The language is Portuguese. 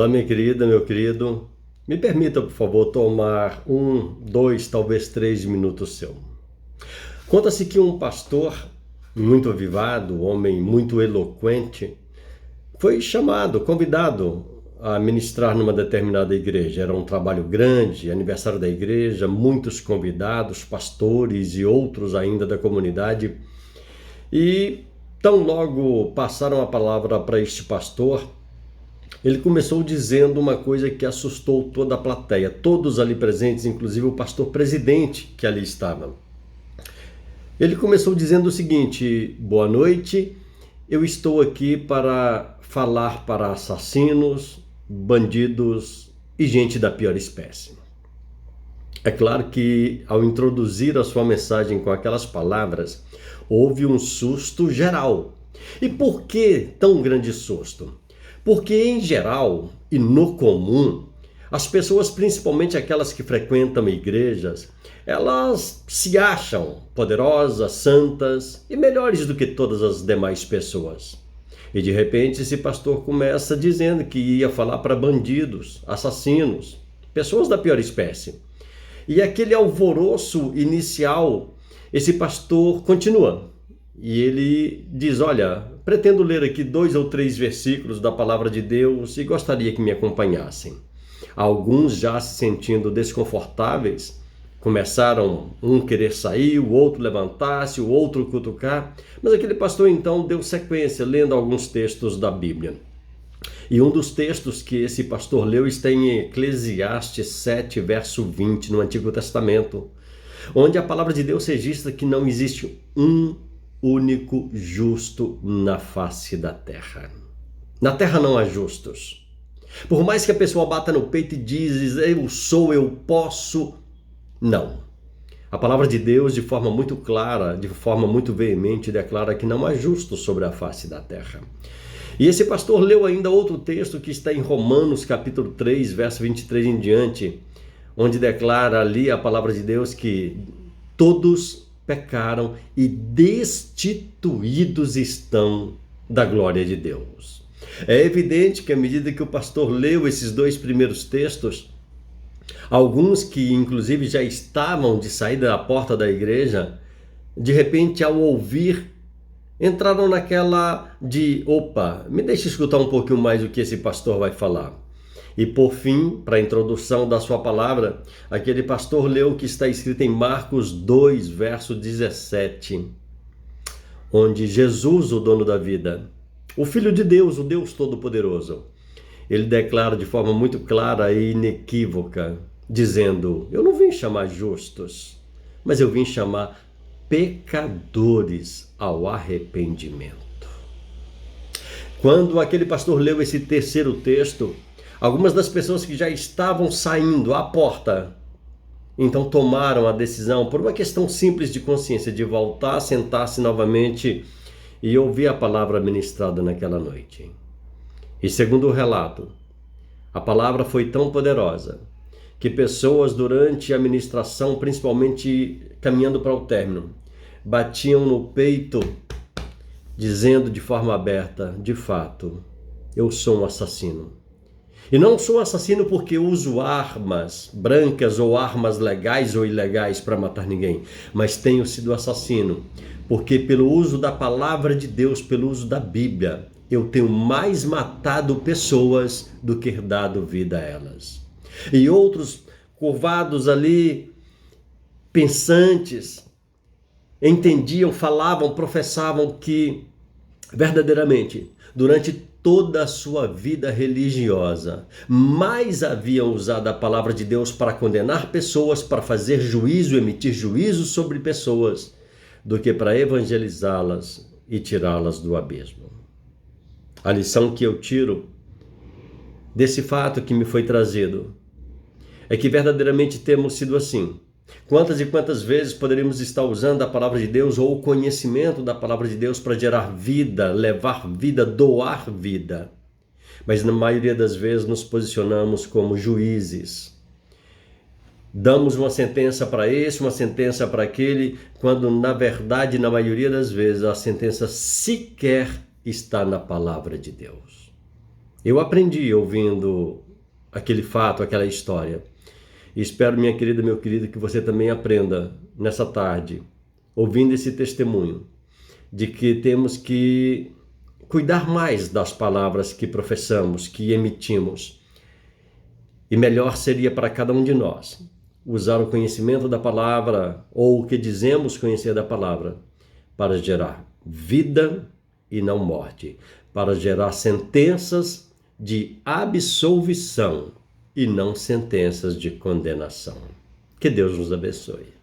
Olá, minha querida, meu querido. Me permita, por favor, tomar 2, talvez 3 minutos seu. Conta-se que um pastor muito avivado, homem muito eloquente, foi chamado, convidado a ministrar numa determinada igreja. Era um trabalho grande, aniversário da igreja, muitos convidados, pastores e outros ainda da comunidade. E tão logo passaram a palavra para este pastor, ele começou dizendo uma coisa que assustou toda a plateia, todos ali presentes, inclusive o pastor presidente que ali estava. Ele começou dizendo o seguinte: boa noite, eu estou aqui para falar para assassinos, bandidos e gente da pior espécie. É claro que ao introduzir a sua mensagem com aquelas palavras, houve um susto geral. E por que tão grande susto? Porque, em geral e no comum, as pessoas, principalmente aquelas que frequentam igrejas, elas se acham poderosas, santas e melhores do que todas as demais pessoas. E de repente esse pastor começa dizendo que ia falar para bandidos, assassinos, pessoas da pior espécie. E aquele alvoroço inicial, esse pastor continua. E ele diz: olha, pretendo ler aqui 2 ou 3 versículos da palavra de Deus e gostaria que me acompanhassem. Alguns, já se sentindo desconfortáveis, começaram um querer sair, o outro levantar-se, o outro cutucar. Mas aquele pastor então deu sequência, lendo alguns textos da Bíblia. E um dos textos que esse pastor leu está em Eclesiastes 7, verso 20, no Antigo Testamento, onde a palavra de Deus registra que não existe um único justo na face da terra. Na terra não há justos. Por mais que a pessoa bata no peito e diz: eu sou, eu posso, não. A palavra de Deus, de forma muito clara, de forma muito veemente, declara que não há justos sobre a face da terra. E esse pastor leu ainda outro texto que está em Romanos capítulo 3, verso 23 em diante, onde declara ali a palavra de Deus que todos pecaram e destituídos estão da glória de Deus. É evidente que à medida que o pastor leu esses 2 primeiros textos, alguns que inclusive já estavam de saída da porta da igreja, de repente ao ouvir, entraram naquela de: opa, me deixa escutar um pouquinho mais o que esse pastor vai falar. E por fim, para a introdução da sua palavra, aquele pastor leu o que está escrito em Marcos 2, verso 17, onde Jesus, o dono da vida, o Filho de Deus, o Deus Todo-Poderoso, ele declara de forma muito clara e inequívoca, dizendo: eu não vim chamar justos, mas eu vim chamar pecadores ao arrependimento. Quando aquele pastor leu esse terceiro texto, algumas das pessoas que já estavam saindo à porta, então tomaram a decisão, por uma questão simples de consciência, de voltar, sentar-se novamente e ouvir a palavra ministrada naquela noite. E segundo o relato, a palavra foi tão poderosa que pessoas durante a ministração, principalmente caminhando para o término, batiam no peito, dizendo de forma aberta: de fato, eu sou um assassino. E não sou assassino porque uso armas brancas ou armas legais ou ilegais para matar ninguém, mas tenho sido assassino porque pelo uso da palavra de Deus, pelo uso da Bíblia, eu tenho mais matado pessoas do que dado vida a elas. E outros curvados ali, pensantes, entendiam, falavam, professavam que verdadeiramente, durante toda a sua vida religiosa, mais haviam usado a palavra de Deus para condenar pessoas, para fazer juízo, emitir juízo sobre pessoas, do que para evangelizá-las e tirá-las do abismo. A lição que eu tiro desse fato que me foi trazido é que verdadeiramente temos sido assim. Quantas e quantas vezes poderíamos estar usando a palavra de Deus ou o conhecimento da palavra de Deus para gerar vida, levar vida, doar vida. Mas na maioria das vezes nos posicionamos como juízes. Damos uma sentença para esse, uma sentença para aquele, quando na verdade, na maioria das vezes, a sentença sequer está na palavra de Deus. Eu aprendi ouvindo aquele fato, aquela história. E espero, minha querida, meu querido, que você também aprenda nessa tarde, ouvindo esse testemunho, de que temos que cuidar mais das palavras que professamos, que emitimos. E melhor seria para cada um de nós usar o conhecimento da palavra, ou o que dizemos conhecer da palavra, para gerar vida e não morte, para gerar sentenças de absolvição e não sentenças de condenação. Que Deus nos abençoe.